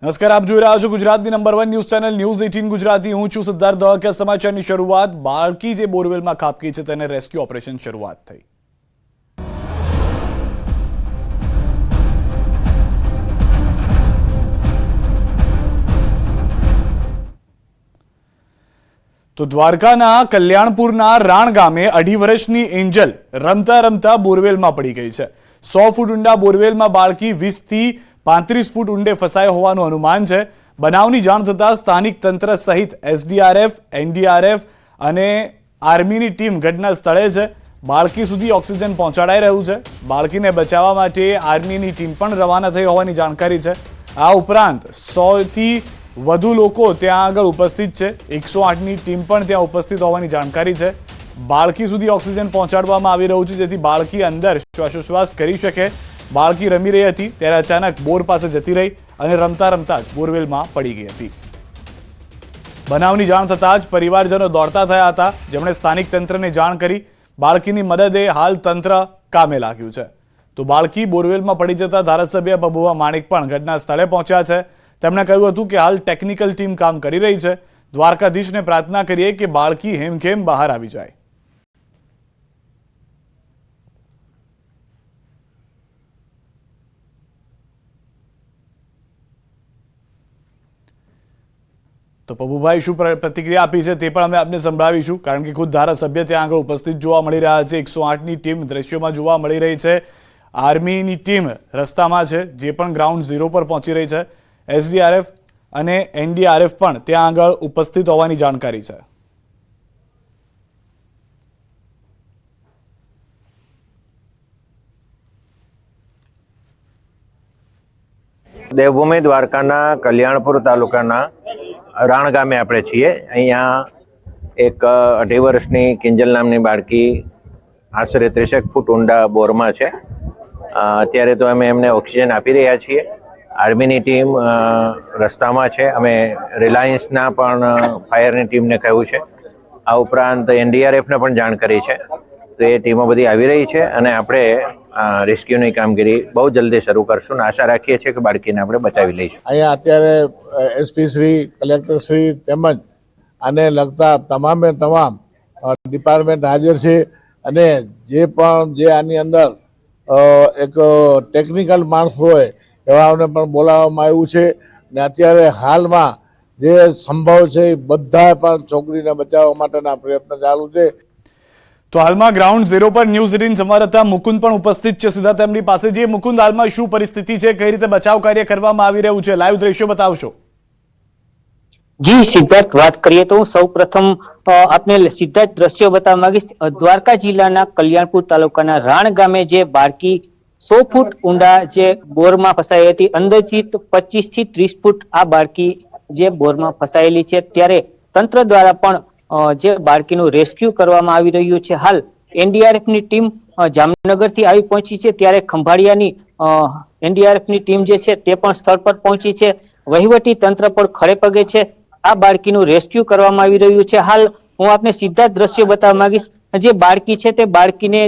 નમસ્કાર, આપ જોઈ રહ્યા છો ગુજરાતની number 1 news channel news 18 Gujarati. હું છું સિદ્ધાર્થ ધોળકિયા। સમાચારની શરૂઆત બાળકી જે બોરવેલમાં ખાબકી છે તેને રેસ્ક્યુ ઓપરેશન શરૂઆત થઈ। તો દ્વારકાના કલ્યાણપુરના રાણ ગામે 2.5 વર્ષની એન્જલ રમતા રમતા બોરવેલમાં પડી ગઈ છે। 100 ફૂટ ઊંડા બોરવેલમાં બાળકી 20 થી 35 ફૂટ ઊંડે ફસાયો હોવાનું અનુમાન છે। બનાવની જાણ થતાં સ્થાનિક તંત્ર સહિત એસડીઆરએફ, એનડીઆરએફ અને આર્મીની ટીમ ઘટના સ્થળે છે। બાળકી સુધી ઓક્સિજન પહોંચાડાઈ રહ્યું છે। બાળકીને બચાવવા માટે આર્મીની ટીમ પણ રવાના થઈ હોવાની જાણકારી છે। આ ઉપરાંત 100 થી વધુ લોકો ત્યાં આગળ ઉપસ્થિત છે। 108ની ટીમ પણ ત્યાં ઉપસ્થિત હોવાની જાણકારી છે। બાળકી સુધી ઓક્સિજન પહોંચાડવામાં આવી રહ્યું છે જેથી બાળકી અંદર શ્વાસોશ્વાસ કરી શકે। બાળકી રમી રહી હતી ત્યારે અચાનક બોર પાસે જતી રહી અને રમતા રમતા જ બોરવેલમાં પડી ગઈ હતી। બનાવની જાણ થતાં જ પરિવારજનો દોડતા થયા હતા, જેમણે સ્થાનિક તંત્રને જાણ કરી। બાળકીની મદદે હાલ તંત્ર કામે લાગ્યું છે। તો બાળકી બોરવેલમાં પડી જતા ધારાસભ્ય પબુભા માણેક પણ ઘટના સ્થળે પહોંચ્યા છે। તેમણે કહ્યું હતું કે હાલ ટેકનિકલ ટીમ કામ કરી રહી છે। દ્વારકાધીશને પ્રાર્થના કરીએ કે બાળકી હેમખેમ બહાર આવી જાય। તો પબુભાઈ શું પ્રતિક્રિયા આપી છે તે પણ અમે આપને સંભળાવીશું, કારણ કે ખુદ ધારાસભ્ય ત્યાં આગળ ઉપસ્થિત જોવા મળી રહ્યા છે। 108ની ટીમ દ્રશ્યોમાં જોવા મળી રહી છે। આર્મીની ટીમ રસ્તામાં છે, જે પણ ગ્રાઉન્ડ ઝીરો પર પહોંચી રહી છે। એસડીઆરએફ અને એનડીઆરએફ પણ ત્યાં આગળ ઉપસ્થિત હોવાની જાણકારી છે। દેવભૂમિ દ્વારકાના કલ્યાણપુર તાલુકાના રાણ ગામે આપણે છીએ। અહીંયા એક 2.5 વર્ષની કિંજલ નામની બાળકી આશરે 30 ફૂટ ઊંડા બોરમાં છે। અત્યારે તો અમે એમને ઓક્સિજન આપી રહ્યા છીએ। આર્મીની ટીમ રસ્તામાં છે। અમે રિલાયન્સના પણ ફાયરની ટીમને કહ્યું છે। આ ઉપરાંત એનડીઆરએફને પણ જાણ કરી છે। તો એ ટીમો બધી આવી રહી છે અને આપણે રેસ્ક્યુની કામગીરી બહુ જલ્દી શરૂ કરશું અને આશા રાખીએ છીએ કે બાળકીને આપણે બચાવી લઈશું। અહીંયા અત્યારે એસપી શ્રી, કલેક્ટર શ્રી તેમજ આને લગતા તમામે તમામ ડિપાર્ટમેન્ટ હાજર છે અને જે આની અંદર એક ટેકનિકલ માણસ હોય એવાને પણ બોલાવવામાં આવ્યું છે અને અત્યારે હાલમાં જે સંભવ છે એ બધા પણ છોકરીને બચાવવા માટેના પ્રયત્ન ચાલુ છે। તો હાલમાં ગ્રાઉન્ડ ઝીરો પર ન્યૂઝ 18 સંવાદદાતા મુકુંદ પણ ઉપસ્થિત છે સીધા તેમની પાસે। જે મુકુંદ, હાલમાં શું પરિસ્થિતિ છે, કઈ રીતે બચાવ કાર્ય કરવામાં આવી રહ્યું છે, લાઈવ દ્રશ્યો બતાવશો? જી સિદ્ધાર્થ, વાત કરીએ તો સૌ પ્રથમ આપને સીધા જ દ્રશ્યો બતાવવા માંગીશ। દ્વારકા જિલ્લાના કલ્યાણપુર તાલુકાના રાણ ગામે જે બાળકી 100 ફૂટ ઊંડા જે બોરમાં ફસાઈ હતી, અંદાજિત 25 થી 30 ફૂટ આ બાળકી જે બોરમાં ફસાયેલી છે, ત્યારે તંત્ર દ્વારા પણ જે બાળકીનું રેસ્ક્યુ કરવામાં આવી રહ્યું છે। હાલ એનડીઆરએફની ટીમ જામનગરથી આવી પહોંચી છે, ત્યારે ખંભાળિયાની એનડીઆરએફની ટીમ જે છે તે પણ સ્થળ પર પહોંચી છે। વહીવટી તંત્ર પણ ખડે પગે છે। આ બાળકીનું રેસ્ક્યુ કરવામાં આવી રહ્યું છે। હાલ હું આપને સીધા જ દ્રશ્યો બતાવવા માંગીશ। જે બાળકી છે તે બાળકીને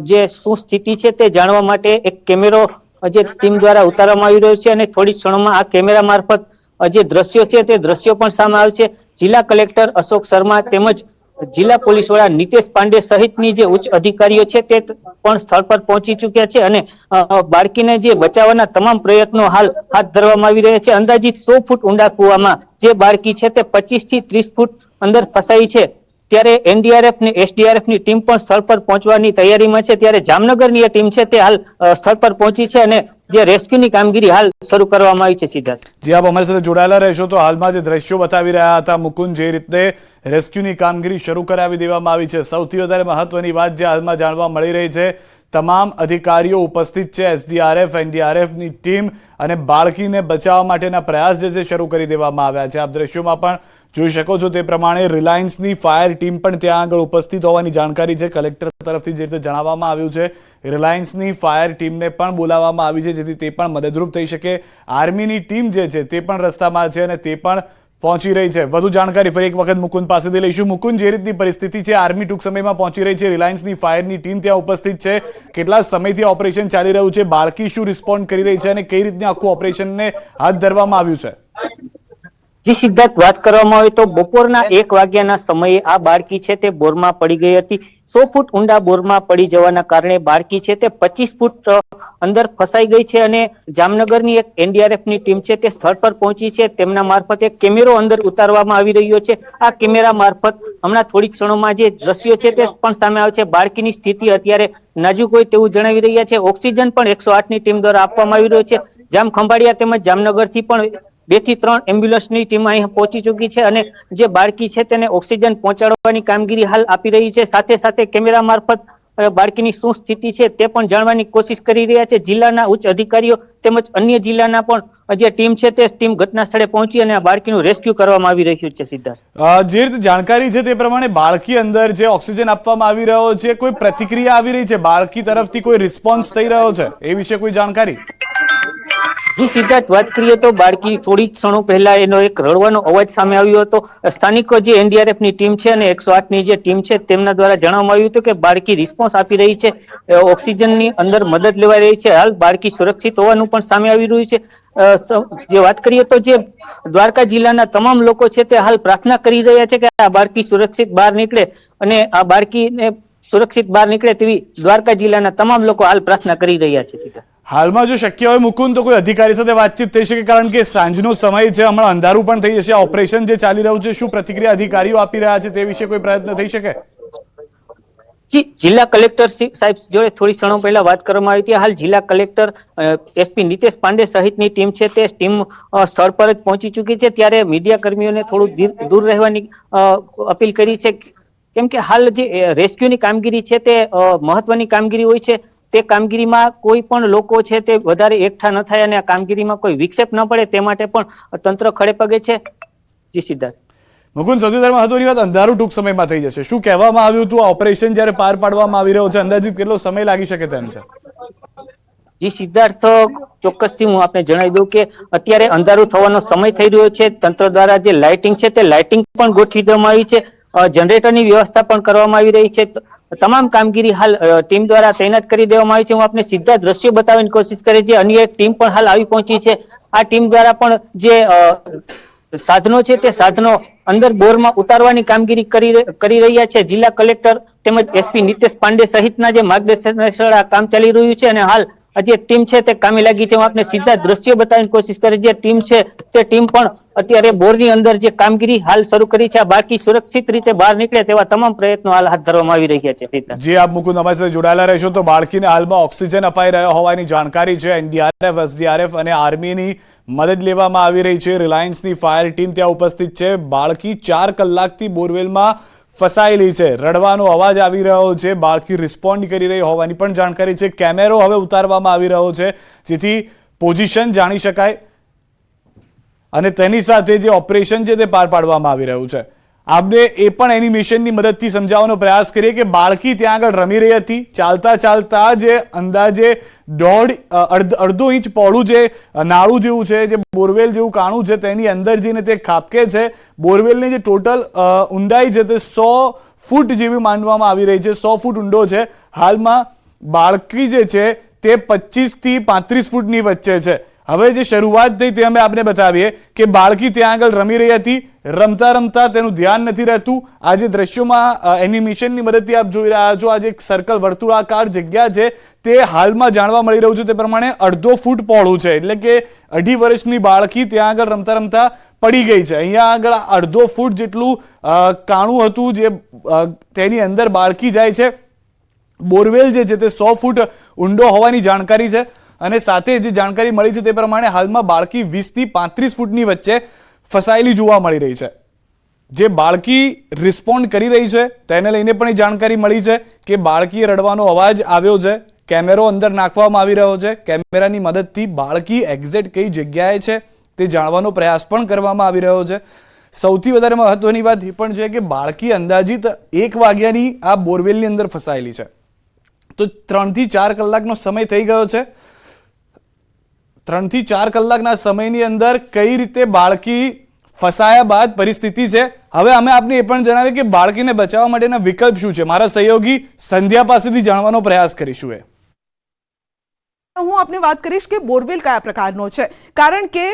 જે શું સ્થિતિ છે તે જાણવા માટે એક કેમેરો જે ટીમ દ્વારા ઉતારવામાં આવી રહ્યો છે અને થોડી ક્ષણોમાં આ કેમેરા મારફત જે દ્રશ્યો છે તે દ્રશ્યો પણ સામે આવશે। જિલ્લા કલેક્ટર અશોક શર્મા તેમજ જિલ્લા પોલીસ વડા નિતેશ પાંડે સહિતની જે ઉચ્ચ અધિકારીઓ છે તે પણ સ્થળ પર પહોંચી ચુક્યા છે અને બાળકીને જે બચાવવાના તમામ પ્રયત્નો હાલ હાથ ધરવામાં આવી રહ્યા છે। અંદાજિત 100 ફૂટ ઊંડા કૂવામાં જે બાળકી છે તે 25 થી 30 ફૂટ અંદર ફસાઈ છે, ત્યારે એનડીઆરએફ ને એસડીઆરએફ ની ટીમ પણ સ્થળ પર પહોંચવાની તૈયારીમાં છે। ત્યારે જામનગરની એ ટીમ છે તે હાલ સ્થળ પર પહોંચી છે અને જે રેસ્ક્યુની કામગીરી હાલ શરૂ કરવામાં આવી છે। સિદ્ધાર્થ જી, આપ અમારી સાથે જોડાયેલા રહેશો। તો હાલમાં જે દ્રશ્યો બતાવી રહ્યા હતા મુકુંદ, જે રીતે રેસ્ક્યુની કામગીરી શરૂ કરાવી દેવામાં આવી છે, સૌથી વધારે મહત્વની વાત જે હાલમાં જાણવા મળી રહી છે, તમામ અધિકારીઓ ઉપસ્થિત છે, એસડીઆરએફ, એનડીઆરએફની ટીમ, અને બાળકીને બચાવવા માટેના પ્રયાસ જે છે શરૂ કરી દેવામાં આવ્યા છે। આપ દ્રશ્યોમાં પણ જોઈ શકો છો તે પ્રમાણે રિલાયન્સની ફાયર ટીમ પણ ત્યાં આગળ ઉપસ્થિત હોવાની જાણકારી છે। કલેક્ટર તરફથી જે રીતે જણાવવામાં આવ્યું છે, રિલાયન્સની ફાયર ટીમને પણ બોલાવવામાં આવી છે જેથી તે પણ મદદરૂપ થઈ શકે। આર્મીની ટીમ જે છે તે પણ રસ્તામાં છે અને તે પણ પહોંચી રહી છે। વધુ જાણકારી ફરી એક વખત મુકુંદ પાસેથી લઈશું। મુકુંદ, જે રીતની પરિસ્થિતિ છે, આર્મી ટૂંક સમયમાં પહોંચી રહી છે, રિલાયન્સની ફાયરની ટીમ ત્યાં ઉપસ્થિત છે, કેટલા સમયથી ઓપરેશન ચાલી રહ્યું છે, બાળકી શું રિસ્પોન્ડ કરી રહી છે અને કઈ રીતના આખું ઓપરેશનને હાથ ધરવામાં આવ્યું છે? જે સિદ્ધાર્થ વાત કરવામાં આવે તો બપોરના 1 વાગ્યાના સમયે આ બાળકી છે તે બોરમાં પડી ગઈ હતી. 100 ફૂટ ઊંડા બોરમાં પડી જવાના કારણે બાળકી છે તે 25 ફૂટ અંદર ફસાઈ ગઈ છે અને જામનગરની એક એનડીઆરએફની ટીમ છે તે સ્થળ પર પહોંચી છે. તેમના મારફત એક કેમેરો અંદર ઉતારવામાં આવી રહ્યો છે. આ કેમેરા મારફત હમણાં થોડીક ક્ષણોમાં જે દ્રશ્યો છે તે પણ સામે આવે છે. બાળકીની સ્થિતિ અત્યારે નાજુક હોય તેવું જણાવી રહ્યા છે. ઓક્સિજન પણ 108ની ટીમ દ્વારા આપવામાં આવી રહ્યો છે. જામ ખંભાળિયા તેમજ જામનગરથી પણ 2 થી 3 એમ્બ્યુલન્સની ટીમ અહીં પહોંચી ચૂકી છે અને જે બાળકી છે તેને ઓક્સિજન પહોંચાડવાની કામગીરી હાલ આપી રહી છે. સાથે સાથે કેમેરા મારફત બાળકીની શું સ્થિતિ છે તે પણ જાણવાની કોશિશ કરી રહ્યા છે. જિલ્લાના ઉચ્ચ અધિકારીઓ તેમજ અન્ય જિલ્લાના પણ જે ટીમ છે તે ટીમ ઘટના સ્થળે પહોંચી અને આ બાળકીનું રેસ્ક્યુ કરવામાં આવી રહ્યું છે. સિદ્ધાર્થ, જે રીતે જાણકારી છે તે પ્રમાણે બાળકી અંદર જે ઓક્સિજન આપવામાં આવી રહ્યો છે, કોઈ પ્રતિક્રિયા આવી રહી છે, બાળકી તરફથી કોઈ રિસ્પોન્સ થઈ રહ્યો છે, એ વિશે કોઈ જાણકારી? જી સિદ્ધાર્થ, વાત કરીએ તો બાળકી થોડી ક્ષણો પહેલા એનો એક રડવાનો અવાજ સામે આવ્યો હતો. સ્થાનિકો જે એનડીઆરએફ ની ટીમ છે અને 108ની જે ટીમ છે તેમના દ્વારા જણાવવામાં આવ્યું હતું કે બાળકી રિસ્પોન્સ આપી રહી છે, ઓક્સિજનની અંદર મદદ લેવાઈ રહી છે. હાલ બાળકી સુરક્ષિત હોવાનું પણ સામે આવી રહ્યું છે. જે વાત કરીએ તો જે દ્વારકા જિલ્લાના તમામ લોકો છે તે હાલ પ્રાર્થના કરી રહ્યા છે કે આ બાળકી સુરક્ષિત બહાર નીકળે અને આ બાળકીને સુરક્ષિત બહાર નીકળે તેવી દ્વારકા જિલ્લાના તમામ લોકો હાલ પ્રાર્થના કરી રહ્યા છે. હાલમાં જો શક્ય હોય મુકુંદ તો કોઈ અધિકારી સાથે વાતચીત થઈ શકે, કારણ કે સાંજનો સમય છે, હમણાં અંધારું પણ થઈ જશે. ઓપરેશન જે ચાલી રહ્યું છે, શું પ્રતિક્રિયા અધિકારીઓ આપી રહ્યા છે તે વિશે કોઈ પ્રયત્ન થઈ શકે? જિલ્લા કલેક્ટર સાહેબ જોડે થોડી ક્ષણો પહેલા વાત કરવામાં આવી હતી. હાલ જિલ્લા કલેક્ટર એસપી નીતેશ પાંડે સહિતની ટીમ છે તે ટીમ સ્થળ પર જ પહોંચી ચૂકી છે. ત્યારે મીડિયા કર્મીઓને થોડું દૂર રહેવાની અપીલ કરી છે, કેમ કે હાલ જે રેસ્ક્યુની કામગીરી છે તે મહત્વની કામગીરી હોય છે. તે કામગીરીમાં કોઈ પણ લોકો છે તે વધારે એકઠા ન થાય અને આ કામગીરીમાં કોઈ વિક્ષેપ ન પડે તે માટે પણ તંત્ર ખડે પગે છે. જી સિદ્ધાર્થ. મુકુંદ, સૌથી વધારે મહત્વની વાત, અંધારું ટૂંક સમયમાં થઈ જશે. શું કહેવામાં આવ્યું હતું આ ઓપરેશન જ્યારે પાર પાડવામાં આવી રહ્યો છે, અંદાજિત કેટલો સમય લાગી શકે તેમ છે? જી સિદ્ધાર્થ, ચોક્કસથી હું આપને જણાવી દઉં કે અત્યારે અંધારું થવાનો સમય થઈ રહ્યો છે. તંત્ર દ્વારા જે લાઇટિંગ છે તે લાઇટિંગ પણ ગોઠવી દેવામાં આવી છે. જનરેટરની વ્યવસ્થા પણ કરવામાં આવી રહી છે. તમામ કામગીરી હાલ ટીમ દ્વારા તૈનાત કરી દેવામાં આવી છે. હું આપને સીધા દ્રશ્યો બતાવવાની કોશિશ કરી છે. અન્ય એક ટીમ પણ હાલ આવી પહોંચી છે. આ ટીમ દ્વારા પણ જે સાધનો છે તે સાધનો અંદર બોરમાં ઉતારવાની કામગીરી કરી રહ્યા છે. જિલ્લા કલેક્ટર તેમજ એસપી નીતેશ પાંડે સહિતના જે માર્ગદર્શન હેઠળ આ કામ ચાલી રહ્યું છે અને હાલ જે ટીમ છે તે કામે લાગી છે. હું આપને સીધા દ્રશ્યો બતાવવાની કોશિશ કરી. જે ટીમ છે તે ટીમ પણ અત્યારે બોરની અંદર જે કામગીરી હાલ શરૂ કરી છે, આ બાળકી સુરક્ષિત રીતે બહાર નીકળે તેવા તમામ પ્રયત્નો હાલ હાથ ધરવામાં આવી રહ્યા છે. જે આપ મુકુંદ અમારી સાથે જોડાયેલા રહેશો તો બાળકીને હાલમાં ઓક્સિજન અપાઈ રહ્યો હોવાની જાણકારી છે. એનડીઆરએફ, એસડીઆરએફ અને આર્મીની મદદ લેવામાં આવી રહી છે. રિલાયન્સની ફાયર ટીમ ત્યાં ઉપસ્થિત છે. બાળકી 4 કલાકથી બોરવેલમાં ફસાયેલી છે, રડવાનો અવાજ આવી રહ્યો છે. બાળકી રિસ્પોન્ડ કરી રહી હોવાની પણ જાણકારી છે. કેમેરો હવે ઉતારવામાં આવી રહ્યો છે જેથી પોઝિશન જાણી શકાય અને તેની સાથે જે ઓપરેશન છે તે પાર પાડવામાં આવી રહ્યું છે. આપણે એ પણ એનિમેશનની મદદથી સમજાવવાનો પ્રયાસ કરીએ કે બાળકી ત્યાં આગળ રમી રહી હતી. ચાલતા ચાલતા જે અંદાજે અડધો ઇંચ પહોળું જે નાળું જેવું છે, જે બોરવેલ જેવું કાણું છે, તેની અંદર જઈને તે ખાબકે છે. બોરવેલની જે ટોટલ ઊંડાઈ છે તે 100 ફૂટ જેવી માનવામાં આવી રહી છે. 100 ફૂટ ઊંડો છે. હાલમાં બાળકી જે છે તે 25 થી 35 ફૂટની વચ્ચે છે. હવે જે શરૂઆત થઈ તે અમે આપને બતાવીએ કે બાળકી ત્યાં આગળ રમી રહી હતી. રમતા રમતા તેનું ધ્યાન નથી રહેતું. આ જે દ્રશ્યોમાં એનિમેશનની મદદથી આપ જોઈ રહ્યા છો, આ જે એક સર્કલ વર્તુળાકાર જગ્યા છે તે હાલમાં જાણવા મળી રહ્યું છે તે પ્રમાણે 1.5 ફૂટ પહોળું છે, એટલે કે 2.5 વર્ષની બાળકી ત્યાં આગળ રમતા રમતા પડી ગઈ છે. અહીંયા આગળ 1.5 ફૂટ જેટલું કાણું હતું જે તેની અંદર બાળકી જાય છે. બોરવેલ જે છે તે 100 ફૂટ ઊંડો હોવાની જાણકારી છે અને સાથે જે જાણકારી મળી છે તે પ્રમાણે હાલમાં બાળકી 20 થી 35 ફૂટની વચ્ચે ફસાયેલી જોવા મળી રહી છે. જે બાળકી રિસ્પોન્ડ કરી રહી છે તેને લઈને પણ એ જાણકારી મળી છે કે બાળકીએ રડવાનો અવાજ આવ્યો છે. કેમેરો અંદર નાખવામાં આવી રહ્યો છે. કેમેરાની મદદથી બાળકી એક્ઝેક્ટ કઈ જગ્યાએ છે તે જાણવાનો પ્રયાસ પણ કરવામાં આવી રહ્યો છે. સૌથી વધારે મહત્વની વાત એ પણ છે કે બાળકી અંદાજિત 1 વાગ્યાની આ બોરવેલની અંદર ફસાયેલી છે. તો 3 થી 4 કલાકનો સમય થઈ ગયો છે. 3 થી 4 કલાકના સમયની અંદર કઈ રીતે બાળકી ફસાયા બાદ પરિસ્થિતિ છે. હવે અમે આપને એ પણ જણાવીએ કે બાળકીને બચાવવા માટેના વિકલ્પ શું છે. મારા સહયોગી સંધ્યા પાસેથી જાણવાનો પ્રયાસ કરીશું. હું આપને વાત કરીશ કે બોરવેલ કયા પ્રકારનો છે, કારણ કે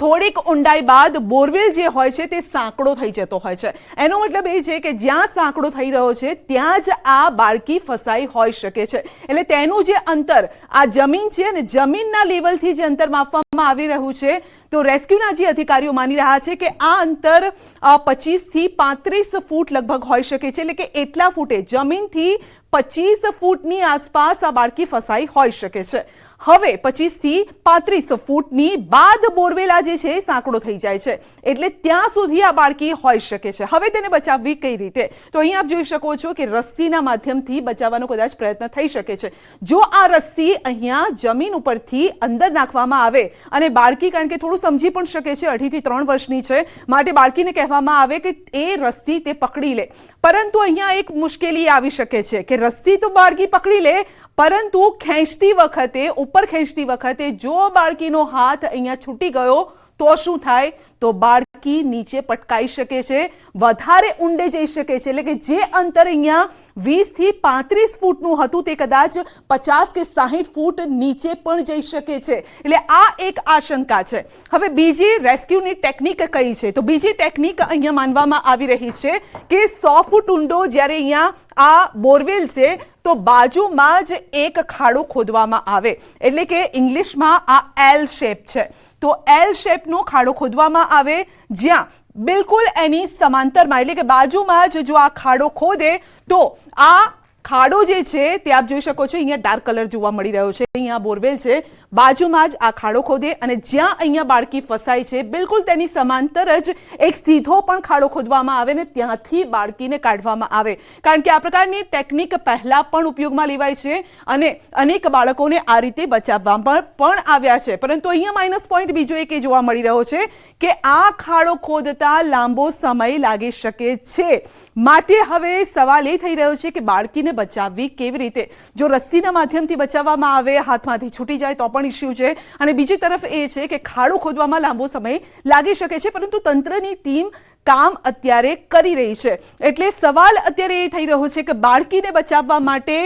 થોડીક ઊંડાઈ બાદ બોરવેલ જે હોય છે તે સાંકડો થઈ જતો હોય છે. એનો મતલબ એ છે કે જ્યાં સાંકડો થઈ રહ્યો છે ત્યાં જ આ બાળકી ફસાઈ હોઈ શકે છે. એટલે તેનું જે અંતર આ જમીન છે અને જમીનના લેવલથી જે અંતર માપવામાં આવી રહ્યું છે, તો રેસ્ક્યુના જે અધિકારીઓ માની રહ્યા છે કે આ અંતર 25 થી 35 ફૂટ લગભગ હોઈ શકે છે. એટલે કે એટલા ફૂટે, જમીનથી 25 ફૂટની આસપાસ આ બાળકી ફસાઈ હોઈ શકે છે. હવે 25 થી 35 ફૂટની બાદ બોરવેલા જે છે સાંકડો થઈ જાય છે, એટલે ત્યાં સુધી આ બાળકી હોઈ શકે છે. હવે તેને બચાવવી કઈ રીતે? તો અહીં આપ જોઈ શકો છો કે રસ્સીના માધ્યમથી બચાવવાનો કદાચ પ્રયત્ન થઈ શકે છે. જો આ રસ્સી અહીંયા જમીન ઉપરથી અંદર નાખવામાં આવે અને બાળકી, કારણ કે થોડું સમજી પણ શકે છે, 2.5 થી 3 વર્ષની છે, માટે બાળકીને કહેવામાં આવે કે એ રસ્સી તે પકડી લે. પરંતુ અહીંયા એક મુશ્કેલી આવી શકે છે કે રસ્સી તો બાળકી પકડી લે, પરંતુ ખેંચતી વખતે, ઉપર ખેંચતી વખતે જો બાળકીનો હાથ અહીંયા છૂટી ગયો તો શું થાય? તો બાળકી નીચે પટકાઈ શકે છે, વધારે ઊંડે જઈ શકે છે. એટલે કે જે અંતર અહીંયા 20 થી 35 ફૂટનું હતું તે કદાચ 50 કે 60 ફૂટ નીચે પણ જઈ શકે છે. એટલે આ એક આશંકા છે. હવે બીજી રેસ્ક્યુની ટેકનિક કઈ છે? તો બીજી ટેકનિક અહીંયા માનવામાં આવી રહી છે કે 100 ફૂટ ઊંડો જ્યારે અહીંયા આ બોરવેલ છે તો બાજુમાં જ એક ખાડો ખોદવામાં આવે. એટલે કે ઇંગ્લિશમાં આ એલ શેપ છે, તો એલ શેપનો ખાડો ખોદવામાં આવે, જ્યાં બિલકુલ એની સમાંતરમાં, એટલે કે બાજુમાં જ જો આ ખાડો ખોદે તો આ ખાડો જે છે તે આપ જોઈ શકો છો, અહીંયા ડાર્ક કલર જોવા મળી રહ્યો છે. અહીંયા બોરવેલ છે, બાજુમાં જ આ ખાડો ખોદે અને જ્યાં અહીંયા બાળકી ફસાય છે બિલકુલ તેની સમાંતર જ એક સીધો પણ ખાડો ખોદવામાં આવે ને ત્યાંથી બાળકીને કાઢવામાં આવે. કારણ કે આ પ્રકારની ટેકનિક પહેલા પણ ઉપયોગમાં લેવાય છે અને અનેક બાળકોને આ રીતે બચાવવામાં પણ આવ્યા છે. પરંતુ અહીંયા માઇનસ પોઈન્ટ બીજો એક એ જોવા મળી રહ્યો છે કે આ ખાડો ખોદતા લાંબો સમય લાગી શકે છે. માટે હવે સવાલ એ થઈ રહ્યો છે કે બાળકીને બચાવવી કેવી રીતે? જો રસ્સીના માધ્યમથી બચાવવામાં આવે, હાથમાંથી છૂટી જાય તો પણ ઇસ્યુ છે, અને બીજી તરફ એ છે કે ખાડો ખોદવામાં લાંબો સમય લાગી શકે છે. પરંતુ તંત્રની ટીમ કામ અત્યારે કરી રહી છે. એટલે સવાલ અત્યારે એ થઈ રહ્યો છે કે બાળકીને બચાવવા માટે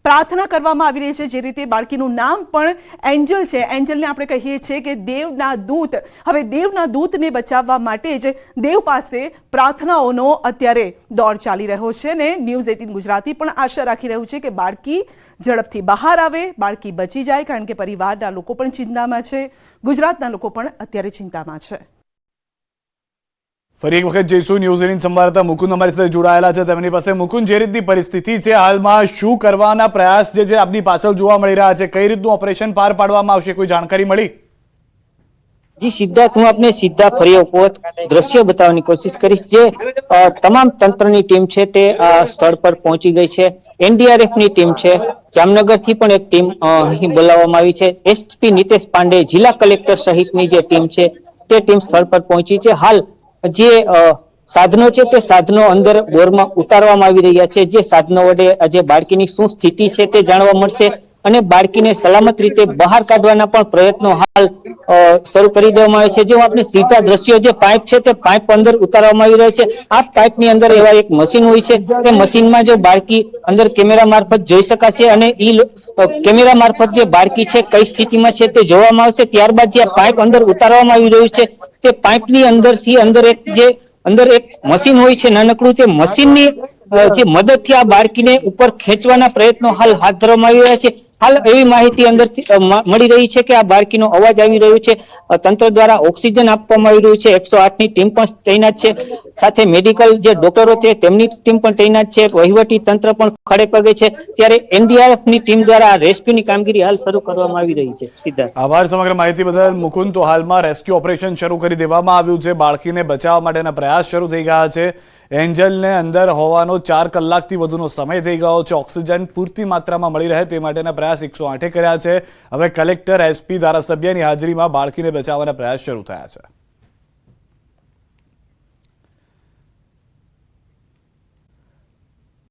પ્રાર્થના કરવામાં આવી રહી છે. જે રીતે બાળકીનું નામ પણ એન્જલ છે, એન્જલને આપણે કહીએ છીએ કે દેવના દૂત. હવે દેવના દૂતને બચાવવા માટે જ દેવ પાસે પ્રાર્થનાઓનો અત્યારે દોર ચાલી રહ્યો છે ને ન્યૂઝ 18 ગુજરાતી પણ આશા રાખી રહ્યું છે કે બાળકી ઝડપથી બહાર આવે, બાળકી બચી જાય. કારણ કે પરિવારના લોકો પણ ચિંતામાં છે, ગુજરાતના લોકો પણ અત્યારે ચિંતામાં છે. ફરી એક વખત જઈશું ન્યૂઝ 18 સંવાદદાતા મુકુંદ અમારી સાથે જોડાયેલા છે, તેમની પાસે. મુકુંદ, જે રીતની પરિસ્થિતિ છે હાલમાં, શું કરવાના પ્રયાસ જે આપની પાછળ જોવા મળી રહ્યા છે, કઈ રીતનું ઓપરેશન પાર પાડવામાં આવશે, કોઈ જાણકારી મળી? જી સિદ્ધાર્થ, હું આપને સીધા ફરી વખત દ્રશ્ય બતાવવાની કોશિશ કરીશ. જે તમામ તંત્રની ટીમ છે તે સ્થળ પર પહોંચી ગઈ છે. એનડીઆરએફ ની ટીમ છે, જામનગર થી પણ એક ટીમ અહીં બોલાવવામાં આવી છે. એસપી નિતેશ પાંડે, જિલ્લા કલેક્ટર સહિતની જે ટીમ છે તે ટીમ સ્થળ પર પહોંચી છે. હાલ જે સાધનો છે તે સાધનો અંદર બોરમાં ઉતારવામાં આવી રહ્યા છે. જે સાધનો વડે આજે બાળકીની શું સ્થિતિ છે તે જાણવા મળશે અને બાળકીને સલામત રીતે બહાર કાઢવાના પણ પ્રયત્નો હાલ શરૂ કરી દેવામાં આવે છે. જે આપણે સીધા દ્રશ્યો, જે પાઇપ છે તે પાઇપ અંદર ઉતારવામાં આવી રહ્યા છે. આ પાઇપની અંદર એવા એક મશીન હોય છે, તે મશીનમાં જો બાળકી અંદર કેમેરા મારફત જોઈ શકાશે અને કેમેરા મારફત જે બાળકી છે કઈ સ્થિતિમાં છે તે જોવામાં આવશે. ત્યારબાદ જે પાઇપ અંદર ઉતારવામાં આવી રહ્યું છે તે પાઇપની અંદરથી અંદર એક મશીન હોય છે નાનકડું, તે મશીનની જે મદદથી આ બાળકીને ઉપર ખેંચવાના પ્રયત્નો હાલ હાથ ધરવામાં આવી રહ્યા છે. હાલ એવી માહિતી અંદરથી મળી રહી છે કે આ બાળકીનો અવાજ આવી રહ્યો છે. તંત્ર દ્વારા ઓક્સિજન આપવામાં આવી રહ્યું છે. 108 ની ટીમ પણ તૈનાત છે, સાથે મેડિકલ જે ડોક્ટરો છે તેમની ટીમ પણ તૈનાત છે. વહીવટી તંત્ર પણ ખડે પગે છે. ત્યારે એનડીઆરએફ ની ટીમ દ્વારા રેસ્ક્યુની કામગીરી હાલ શરૂ કરવામાં આવી રહી છે. સિદ્ધાર્થ, આભાર સમગ્ર માહિતી બદલ. મુકુંદ, તો હાલમાં રેસ્ક્યુ ઓપરેશન શરૂ કરી દેવામાં આવ્યું છે, બાળકીને બચાવવા માટેના પ્રયાસ શરૂ થઈ ગયા છે. એન્જલને અંદર હોવાનો 4 કલાકથી વધુનો સમય થઈ ગયો છે. ઓક્સિજન પૂરતી માત્રામાં મળી રહે તે માટેના પ્રયાસ 108 કર્યા છે. હવે કલેક્ટર, એસપી, ધારાસભ્યની હાજરીમાં બાળકીને બચાવવાના પ્રયાસ શરૂ થયા છે.